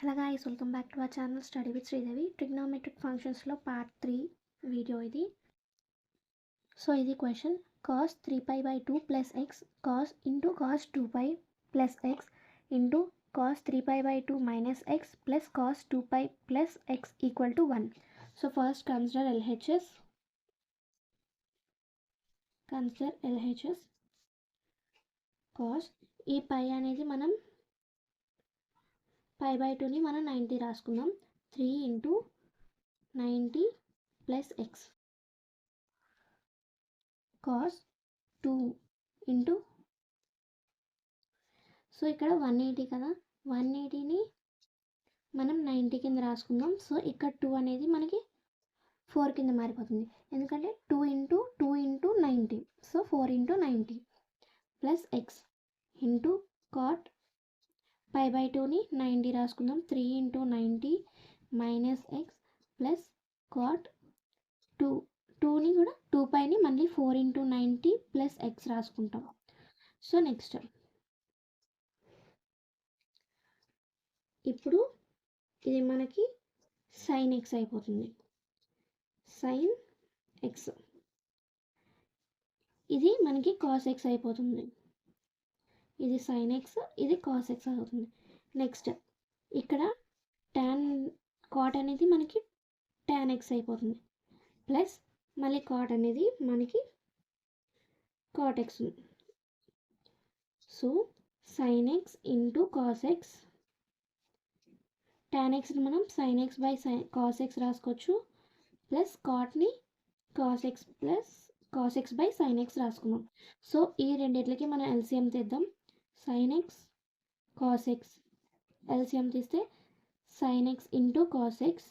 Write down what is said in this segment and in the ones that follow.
Hello guys, welcome back to our channel Study with Sridevi. Trigonometric functions lo part 3 video idi. So idi question, cos 3 pi by 2 plus x cos into cos 2 pi plus x into cos 3 pi by 2 minus x plus cos 2 pi plus x equal to 1. So first consider LHS. Cos ఈ పై అనేది మనం పై by 2ని మనం 90 రాసుకుందాం. 3 into 90 plus x cos 2 into, so ఇక్కడ 180 కదా, 180ని మనం 90 కింద రాసుకుందాం. సో ఇక్కడ 2 అనేది మనకి 4 కింద మారిపోతుంది, ఎందుకంటే 2 into 90, so 4 into 90 plus x into cot pi by 2ని 90 రాసుకుందాం. 3 into 90 minus x plus cot 2ని కూడా 2 పైని మళ్ళీ 4 into 90 ప్లస్ ఎక్స్ రాసుకుంటాం. సో నెక్స్ట్ ఇప్పుడు ఇది మనకి సైన్ ఎక్స్ అయిపోతుంది. సైన్ ఎక్స్ ఇది మనకి కాస్ ఎక్స్ అయిపోతుంది. ఇది సైన్ ఎక్స్, ఇది కాస్ ఎక్స్ అవుతుంది. నెక్స్ట్ ఇక్కడ టాన్ కాట్ అనేది మనకి టాన్ ఎక్స్ అయిపోతుంది, ప్లస్ మళ్ళీ కాట్ అనేది మనకి cot x. So sine x into cos x, tan ఎక్స్ని మనం sine x by cos x రాసుకోవచ్చు, ప్లస్ కాట్ని cos x plus cos x by sine x రాసుకున్నాం. సో ఈ రెండిట్లకి మనం ఎల్సిఎం తీద్దాం. Sine x cos x LCM తీస్తే sine x into cos x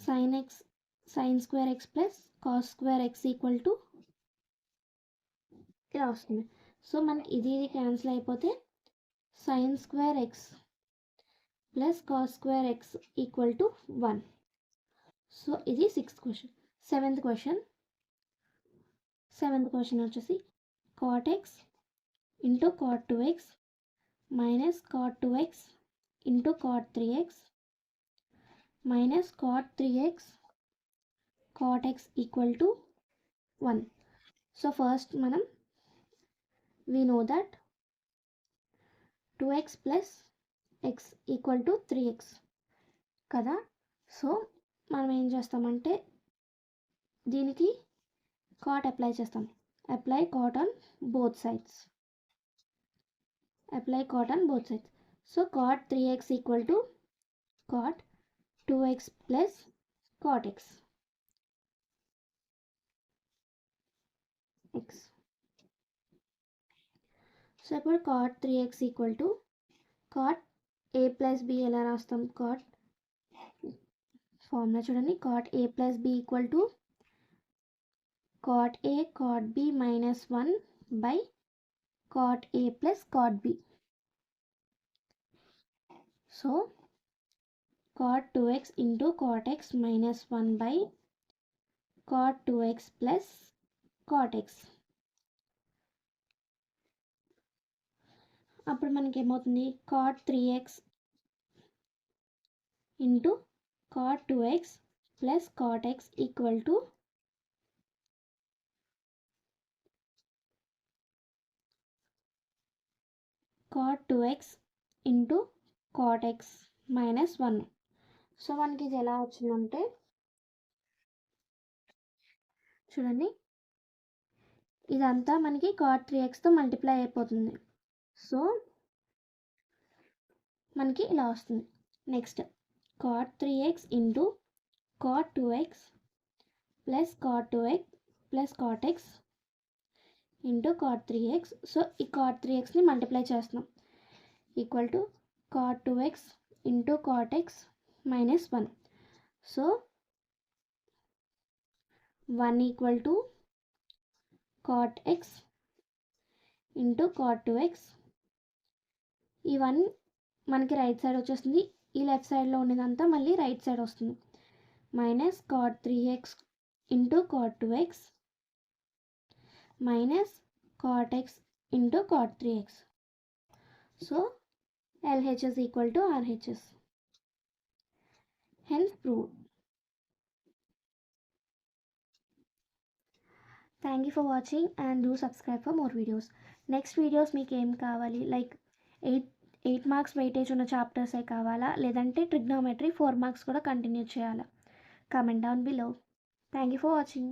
sine x sine square x plus cos square x equal to ఇలా వస్తుంది. So మనకి ఇది క్యాన్సిల్ అయిపోతే sine square x plus cos square x equal to 1. So ఇది 6th question. 7th question వచ్చేసి cot x into cot 2x minus cot 2x into cot 3x minus cot 3x cot x equal to 1. So first మనం we know that 2x plus x equal to 3x కదా. So మనం ఏం చేస్తామంటే దీనికి cot apply చేస్తాం. Apply cot on both sides. So cot 3x equal to cot 2x plus cot x. So ఇప్పుడు cot 3x equal to cot a plus b ఎలా రాస్తాం? Cot formula చూడండి. Cot a plus b equal to cot a cot b minus 1 by cot a plus cot b. So cot 2x into cot x minus 1 by cot 2x plus cot x. అప్పుడు మనకి ఏమవుతుంది? cot 3x into cot 2x plus cot x equal to cot 2x into cot x minus 1. So మనకి ఇది ఎలా వచ్చిందంటే చూడండి, ఇదంతా మనకి cot 3xతో మల్టిప్లై అయిపోతుంది. సో మనకి ఇలా వస్తుంది. Next cot 3x into cot 2x plus cot 2x plus cot x into cot 3x. So ఈ cot 3xని మల్టిప్లై చేస్తున్నాం, equal to cot 2x into cot x minus 1. So 1 equal to cot x into cot 2x. ఈ 1 మనకి right side వచ్చేస్తుంది, ఈ left సైడ్లో ఉండేదంతా మళ్ళీ right side వస్తుంది. Minus cot 3x into cot 2x minus cot x into cot 3x. So LHS equal to RHS. Hence proved. Thank you for watching and do subscribe for more videos. Next videos మీకు ఏం కావాలి, like 8 marks weightage ఉన్న చాప్టర్సే కావాలా, లేదంటే trigonometry 4 marks కూడా continue చేయాలా? Comment down below. Thank you for watching.